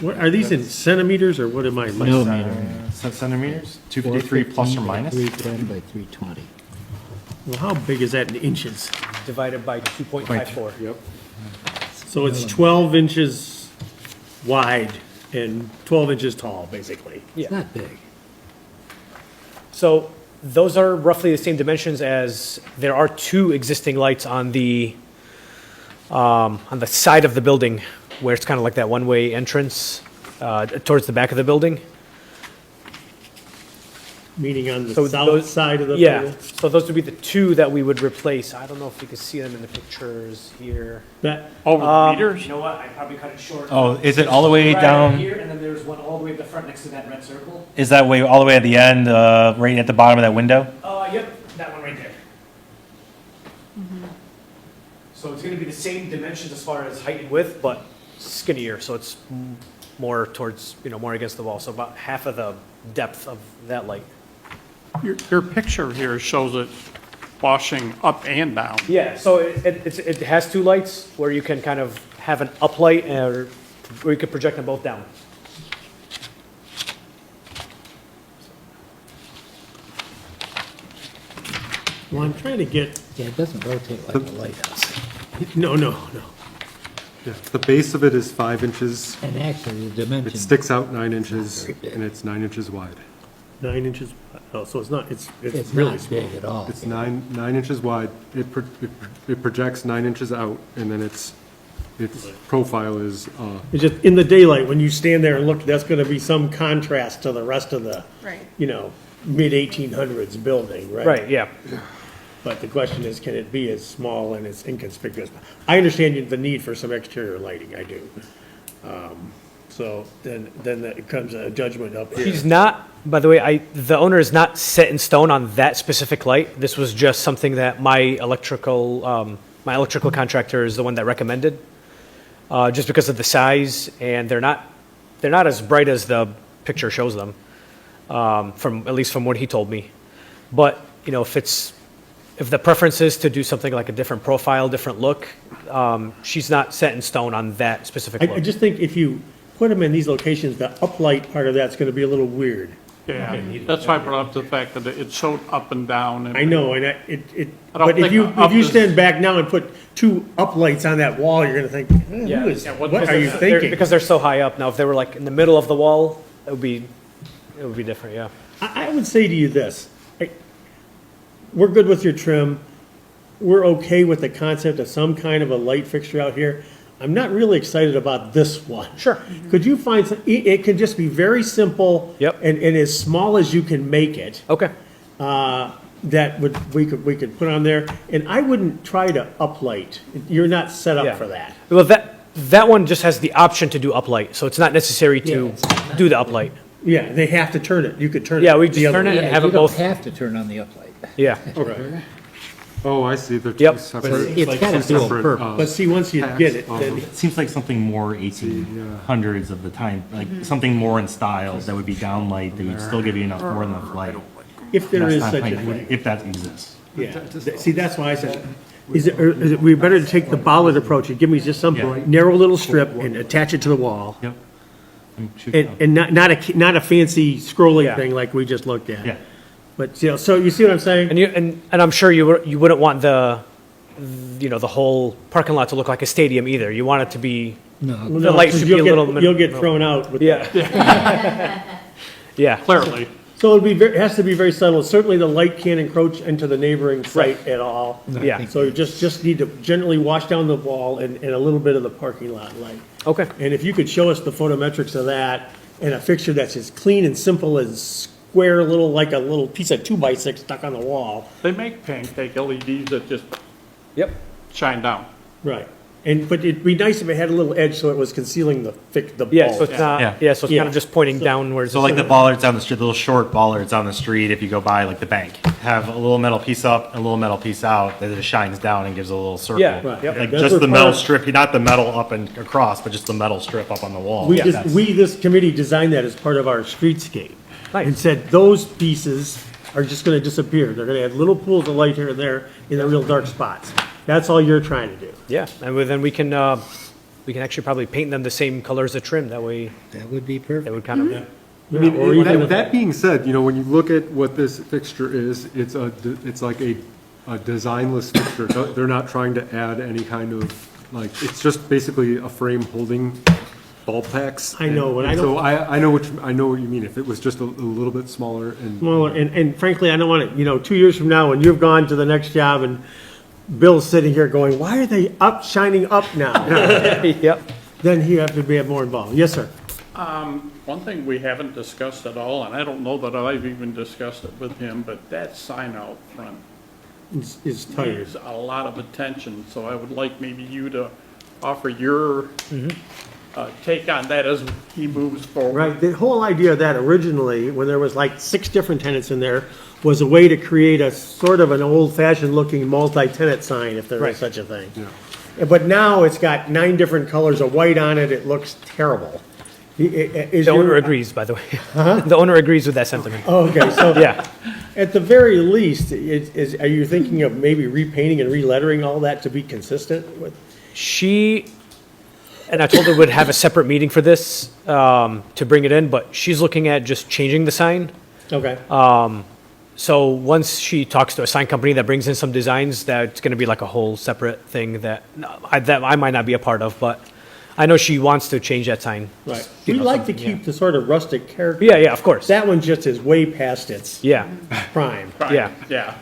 What, are these in centimeters, or what am I? Centimeters? 253 plus or minus? 310 by 320. Well, how big is that in inches? Divided by 2.54. Yep. So it's 12 inches wide and 12 inches tall, basically. It's not big. So those are roughly the same dimensions as there are two existing lights on the side of the building, where it's kind of like that one-way entrance towards the back of the building. Meaning on the So south those- side of the Yeah, building? so those would be the two that we would replace. I don't know if you can see them in the pictures here. That, Over meters? You know what, I probably cut it short. Oh, is it all the way Right down? here, and then there's one all the way at the front next to that red circle. Is that way all the way at the end, right at the bottom of that window? Yep, that one right there. So it's gonna be the same dimensions as far as height and width, but skinnier, so it's more towards, more against the wall, so about half of the depth of that light. Your picture here shows it washing up and down. Yeah, so it has two lights where you can kind of have an uplight or you could project them both down. well, I'm trying to get, Yeah, it doesn't rotate like a lighthouse. no. Yeah, the base of it is 5 inches. And actually, the It dimension. sticks out 9 inches, and it's 9 inches wide. 9 inches, oh, so it's not, it's It's really not small. big at all. It's 9 inches wide. It projects 9 inches out, and then its profile is, It's just, in the daylight, when you stand there and look, that's gonna be some contrast to the rest of the, Right. you know, mid-1800s building, right? Right, yeah. But the question is, can it be as small and as inconspicuous? I understand the need for some exterior lighting, I do. So then it comes a judgment up here. He's not, by the way, the owner is not set in stone on that specific light. This was just something that my electrical contractor is the one that recommended, just because of the size, and they're not as bright as the picture shows them, at least from what he told me. But, you know, if the preference is to do something like a different profile, different look, she's not set in stone on that specific I look. just think if you put them in these locations, the uplight part of that's gonna be a little weird. Yeah, that's why I brought up the fact that it showed up and down. And I know, and I don't but if think you, up if you is- stand back now and put 2 uplights on that wall, you're gonna think, Yeah. what are you They're- thinking? Because they're so high up. Now, if they were like in the middle of the wall, it would be different, yeah. I would say to you this, we're good with your trim, we're okay with the concept of some kind of a light fixture out here. I'm not really excited about this one. Sure. Could you find, it can just be very simple. Yep. And as small as you can make it, Okay. we could put on there, and I wouldn't try to uplight. You're not set Yeah. up for that. Well, that one just has the option to do uplight, so it's not necessary to do the uplight. Yeah, they have to turn it, you could turn it. Yeah, we the just other turn it way. and Yeah, have you it don't both. have to turn on the uplight. Yeah. Okay. oh, I see, they're two Yep. separate. It's got a dual separate, purpose. But see, once you get it, then, It seems like something more 1800s of the time, like something more in style that would be downlight, that would still give you more than enough light. if there That's is not such a playing- thing. If that exists. Yeah, see, that's why I said, is it, we better take the bollard approach and give me just some Yeah. narrow little strip and attach it to the wall. Yep. Shoot And, down. and not a fancy scrolling Yeah. thing like we just looked at. Yeah. But, you know, so you see what I'm saying? And I'm sure you wouldn't want the whole parking lot to look like a stadium either. You want it to be, No, the light should be a little. You'll get thrown out with that. Yeah. Yeah. Clearly, So it has to be very subtle. Certainly the light can't encroach into the neighboring site at all. Yeah. So you just need to generally wash down the wall and a little bit of the parking lot light. Okay. And if you could show us the photometrics of that and a fixture that's as clean and simple as square like a little piece of 2x6 stuck on the wall. they make pancake LEDs that just Yep. shine down. Right. But it'd be nice if it had a little edge so it was concealing the bulb. Yeah. So it's not. Yeah. Yeah. So it's Yeah. kind of just pointing downwards. So like the bollards on the street, the little short bollards on the street, if you go by like the bank, have a little metal piece up and a little metal piece out that it shines down and gives a little circle. Yeah, Right. yep. Like That's just what the part metal of- strip, not the metal up and across, but just the metal strip up on the wall. This committee designed that as part of our streetscape. Nice. And said those pieces are just gonna disappear. They're gonna have little pools of light here and there in the real dark spots. That's all you're trying to do. Yeah. And then we can actually probably paint them the same color as the trim. That way, that would be they perfect. would kind of. I mean, Or even that being said, you know, when you look at what this fixture is, it's like a designless fixture. They're not trying to add any kind of, like, it's just basically a frame holding bulb packs. I know, but I So don't- I know what you mean. If it was just a little bit smaller and, Smaller, and frankly, I don't want to, 2 years from now, when you've gone to the next job and Bill's sitting here going, why are they shining up now? Yep. Then you have to be more involved. Yes, sir. One thing we haven't discussed at all, and I don't know that I've even discussed it with him, but that sign out front Is tired. needs a lot of attention, so I would like maybe you to offer your take on that as he moves forward. Right, the whole idea of that originally, when there was like 6 different tenants in there, was a way to create a sort of an old-fashioned looking multi-tenant sign, if there Right. is such a thing. But now it's got 9 different colors of white on it, it looks terrible. The owner agrees, by the way. The owner agrees with that sentiment. Oh, okay, so. Yeah. At the very least, are you thinking of maybe repainting and relettering all that to be consistent with? And I told her we'd have a separate meeting for this to bring it in, but she's looking at just changing the sign. Okay. So once she talks to a sign company that brings in some designs, that's going to be like a whole separate thing that I might not be a part of, but I know she wants to change that sign. Right. You We know, like to something, yeah. keep the sort of rustic character. Yeah, yeah, of course. That one just is way past its Yeah, prime. yeah. Yeah.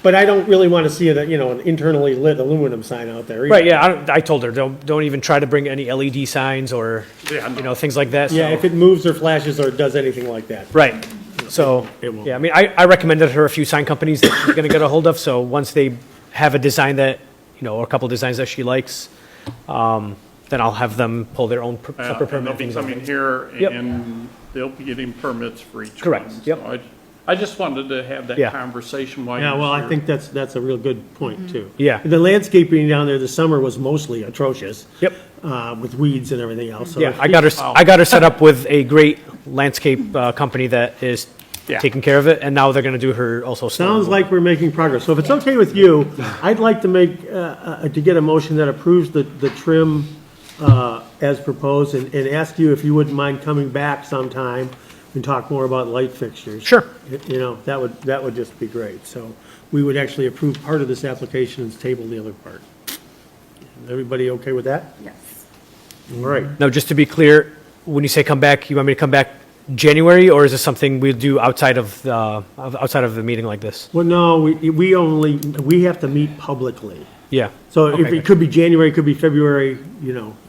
But I don't really want to see that, an internally lit aluminum sign out there either. Right, yeah, I told her, don't even try to bring any LED signs or, Yeah, no. things like that. Yeah, so- if it moves or flashes or does anything like that. Right, so, It won't. yeah, I mean, I recommended her a few sign companies that she's gonna get a hold of, so once they have a design that, or a couple designs that she likes, then I'll have them pull their own separate And they'll permit be things. coming out. here Yep. and they'll be getting permits for each one. Correct, yep. So I just wanted to have that Yeah. conversation while Yeah, you're well, I here. think that's a real good point, too. Yeah. The landscaping down there this summer was mostly atrocious. Yep. With weeds and everything else. So Yeah, if I got her set up with a great landscape, company that is Yeah. taking care of it, and now they're gonna do her also. snow Sounds removal. like we're making progress. So if it's okay with you, I'd like to make, to get a motion that approves the trim as proposed and ask you if you wouldn't mind coming back sometime and talk more about light fixtures. Sure. That would just be great. So we would actually approve part of this application and table the other part. Everybody okay with that? Yes. All right. Now, just to be clear, when you say come back, you want me to come back January, or is this something we'll do outside of the meeting like this? Well, no, we have to meet publicly. Yeah. So if Okay. it could be January, it could be February,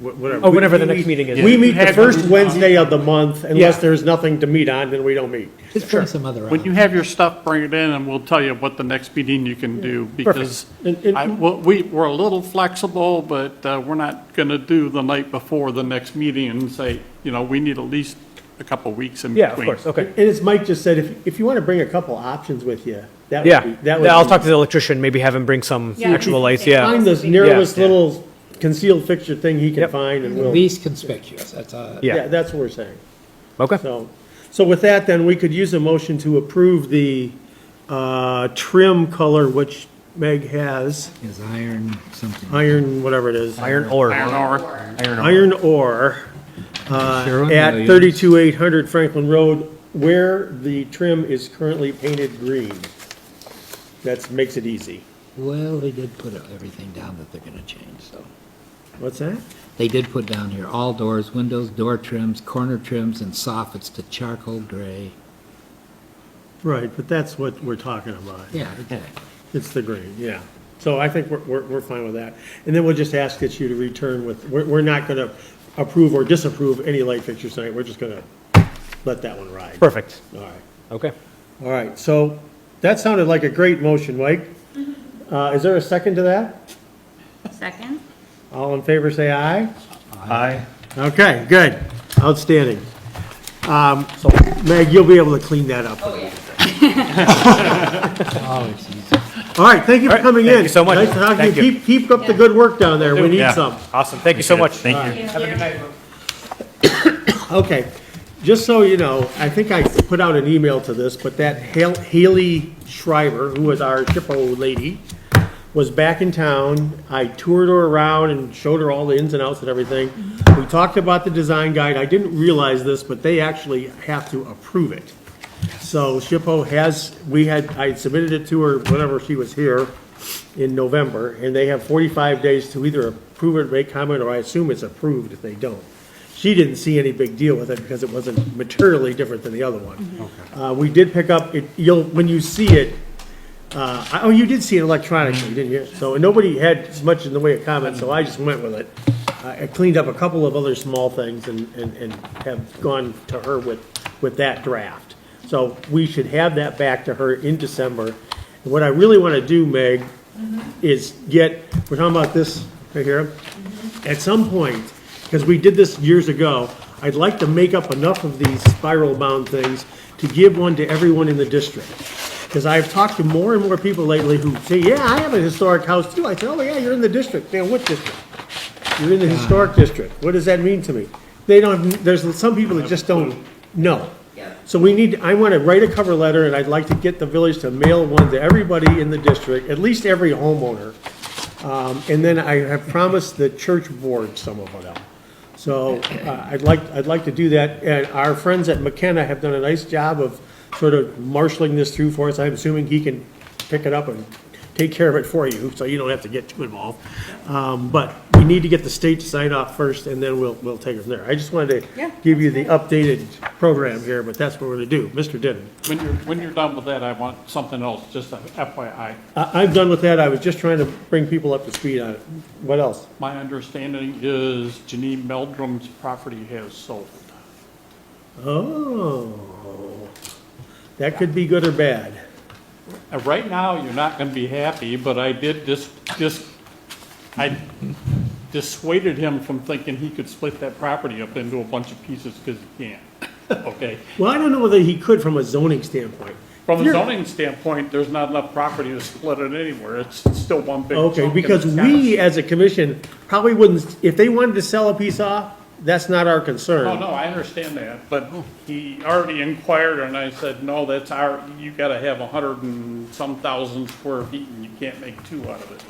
whatever. Oh, whenever the next meeting is. We meet the Have- first Wednesday of the month, unless Yeah. there's nothing to meet on, then we don't meet. Just bring some other When you have your stuff, bring it in and we'll tell you what the next meeting you can do. Because And- we're a little flexible, but we're not going to do the night before the next meeting and say, we need at least a couple weeks in between. Yeah, of course, okay. And as Mike just said, if you want to bring a couple options with you, that would Yeah, be, that would I'll be- talk to the electrician, maybe have him bring some Yeah, actual he's lights, the same. yeah. Find the narrowest Yeah. little concealed fixture thing he can Yep. find, and we'll, least conspicuous, that's all. Yeah. yeah, that's what we're saying. Okay, So with that, then, we could use a motion to approve the trim color, which Meg has, Is iron something. iron, whatever it is. iron ore. Iron ore. Iron ore at 32,800 Franklin Road, where the trim is currently painted green. That makes it easy. Well, they did put everything down that they're gonna change, so. What's that? They did put down here, all doors, windows, door trims, corner trims, and soffits to charcoal gray. Right, but that's what we're talking about. Yeah, exactly. It's the green, yeah. So I think we're fine with that. And then we'll just ask that you to return with, we're not gonna approve or disapprove any light fixtures tonight. We're just gonna let that one ride. Perfect, All right. okay. All right, so that sounded like a great motion, Mike. Is there a second to that? Second? All in favor, say aye. Aye. Okay, good, outstanding. So Meg, you'll be able to clean that up. Oh, it's easy. All right, thank you for coming in. thank you so much. Nice to talk to you. Thank you. Keep up the good work down there. We need Yeah. some. Awesome, thank you so much. Thank you. Have a good night. Okay, just so you know, I think I put out an email to this, but that Haley Schreiber, who was our SHPO lady, was back in town. I toured her around and showed her all the ins and outs and everything. We talked about the design guide. I didn't realize this, but they actually have to approve it. So SHPO I submitted it to her whenever she was here in November, and they have 45 days to either approve it, make comment, or I assume it's approved if they don't. She didn't see any big deal with it because it wasn't materially different than the other one. We did pick up, when you see it, you did see it electronically, didn't you? So nobody had as much in the way of comments, so I just went with it. I cleaned up a couple of other small things and have gone to her with that draft. So we should have that back to her in December. And what I really want to do, Meg, is we're talking about this right here. At some point, because we did this years ago, I'd like to make up enough of these spiral bound things to give one to everyone in the district. Because I've talked to more and more people lately who say, yeah, I have a historic house too. I said, oh yeah, you're in the district. Man, what district? You're in the historic district. What does that mean to me? There's some people that just don't know. So I want to write a cover letter, and I'd like to get the village to mail one to everybody in the district, at least every homeowner. And then I have promised the church board some of them. So I'd like to do that. And our friends at McKenna have done a nice job of sort of marshaling this through for us. I'm assuming he can pick it up and take care of it for you, so you don't have to get too involved. But we need to get the state to sign off first, and then we'll take it from there. I just wanted to give you the updated program here, but that's what we're gonna do. Mr. Denton. When you're done with that, I want something else, just a FYI. I'm done with that. I was just trying to bring people up to speed on it. What else? My understanding is Janine Meldrum's property has sold. Oh, that could be good or bad. Right now, you're not gonna be happy, but I did I dissuaded him from thinking he could split that property up into a bunch of pieces, because he can't, okay? Well, I don't know whether he could from a zoning standpoint. From a Here- zoning standpoint, there's not enough property to split it anywhere, it's still one big Okay, chunk, and because it's kinda- we, as a commission, probably wouldn't, if they wanted to sell a piece off, that's not our concern. Oh, no, I understand that, but he already inquired, and I said, no, that's you gotta have 100 and some thousand square feet, and you can't make two out of it.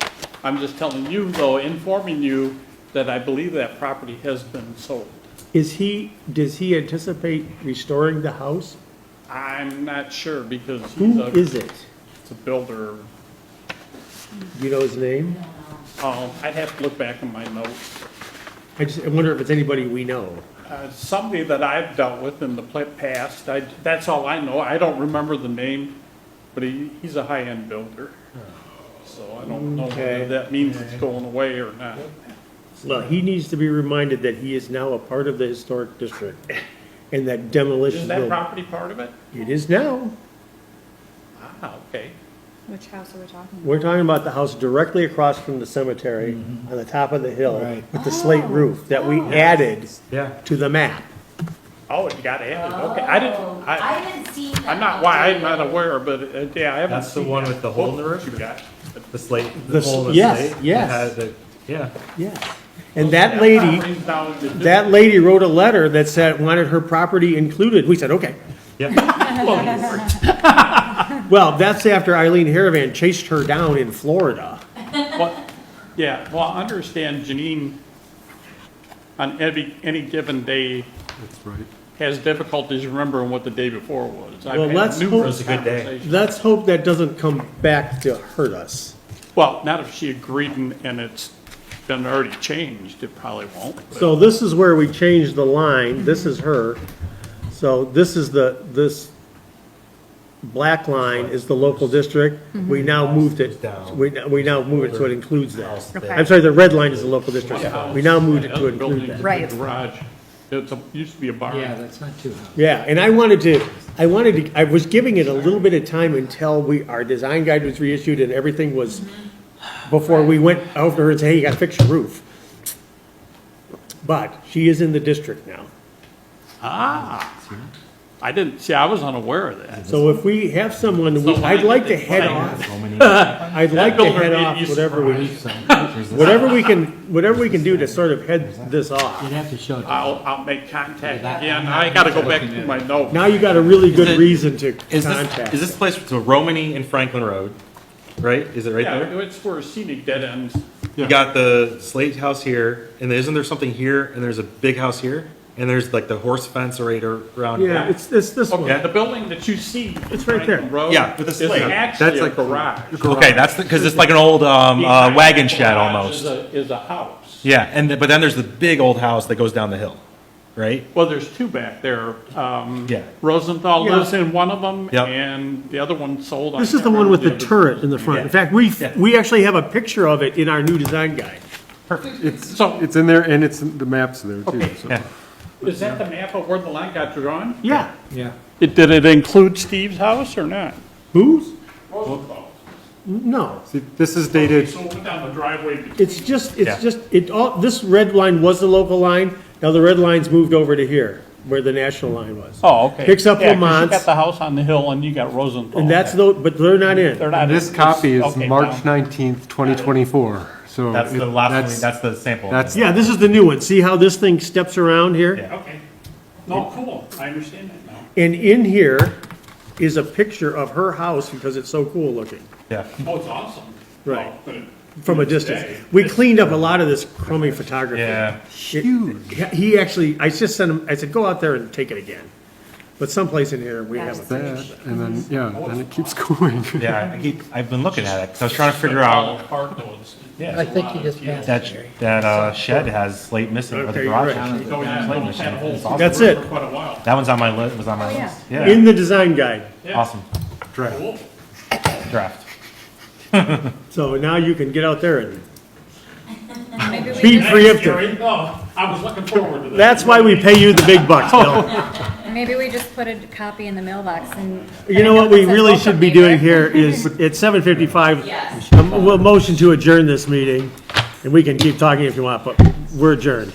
I'm just telling you, though, informing you that I believe that property has been sold. Does he anticipate restoring the house? I'm not sure, because Who is it? It's a builder. Do you know his name? I'd have to look back in my notes. I wonder if it's anybody we know. Somebody that I've dealt with in the past, that's all I know. I don't remember the name, but he's a high-end builder. So I don't know Okay. whether that means it's going away or not. Well, he needs to be reminded that he is now a part of the historic district, and that demolition Is that will. property part of it? It is now. Ah, okay. Which house are we talking about? We're talking about the house directly across from the cemetery on the top of the hill with the slate roof that we added to the map. Oh, you got it. Okay, I haven't seen that. I'm not aware, but yeah, I haven't That's the seen one that. with the hole in the roof? You got. The slate, The the hole in the yes, slate? yes. It had Yeah. Yeah. And that lady, property's down to- that lady wrote a letter that said, wanted her property included. We said, okay. Yeah. Well, that's after Eileen Haravan chased her down in Florida. Well, yeah, well, I understand Janine, on any given day, That's right. has difficulties remembering what the day before was. Well, I've had let's hope- numerous It was a good day. conversations. Let's hope that doesn't come back to hurt us. Well, not if she agreed and it's been already changed, it probably won't. but- So this is where we changed the line. This is her. So this is this black line is the local district. We now moved it, we now move it so it includes that. Okay. I'm sorry, the red line is the local district. We now moved it The to other include building's that. a Right. Garage. Used to be a barn. Yeah, that's not too high. Yeah, and I was giving it a little bit of time until our design guide was reissued and everything was, before we went over and said, hey, you gotta fix your roof. But she is in the district now. Ah, I was unaware of that. So if we have someone, So when I I'd like did to the head plan- off, So many. I'd like to builder head made off you whatever we, surprised. whatever we can do to sort of head this off. have to show it. I'll make contact again. I gotta go back to my notes. Now you got a really good reason to Is contact. this place, so Romany and Franklin Road, right? Is it right Yeah, there? it's where scenic dead ends. You got the slate house here, and isn't there something here, and there's a big house here? And there's like the horse fence right around here? Yeah, it's this Okay, one. the building that you see. It's right there. Franklin Road Yeah, with the is slate. actually That's a like- garage. Okay, that's because it's like an old Behind wagon the shed garage almost. Is a house. Yeah, but then there's the big old house that goes down the hill, right? Well, there's two back there. Yeah. Rosenthal Yeah. lives in one of them, Yep. and the other one sold. I This is can't the one with the remember other- turret in the front. In Yeah. fact, we actually have a picture of it in our new design guide. So, It's in there, and the map's there too. Okay. so. Yeah. is that the map of where the line got drawn? Yeah. Yeah. Did it include Steve's house or not? Whose? Rosenthal. No. See, this is dated, So it went down the driveway. It's just, Yeah. this red line was the local line. Now the red line's moved over to here, where the national line was. Oh, okay. Picks up Yeah, 'cause Lamont's. You got the house on the hill and you got Rosenthal. And that's but they're not in. They're not. this it's- copy is okay, March down. 19th, 2024, so. That's the it- last one, that's the sample. That's, Yeah, this is the new one. See how this thing steps around here? Yeah. Okay. No, cool. I understand that now. And in here is a picture of her house because it's so cool looking Yeah. Oh, it's awesome. Right. Oh, but from a distance. We cleaned up a lot of this crummy photography. Yeah. He actually, I just sent him, I said, go out there and take it again. but someplace in here, we have a That, and then, yeah, then it keeps going. Yeah, I've been looking at it, because I was trying to figure out, Part was. I think you just passed it. that shed has slate missing, or the Okay, garage. you're right. has Oh, yeah, slate no, missing. had a whole- It's awesome. That's it. For quite a while. That one's on my list, was on my yeah. list. Yeah, In the design guide. awesome, Cool. draft. So now you can get out there and Maybe we be just, preemptive. Jerry. Oh, I was looking forward to that. That's why we pay you the big bucks, Bill. maybe we just put a copy in the mailbox and. You know what we really should be doing here is, it's 7:55. We'll motion to adjourn this meeting, and we can keep talking if you want, but we're adjourned.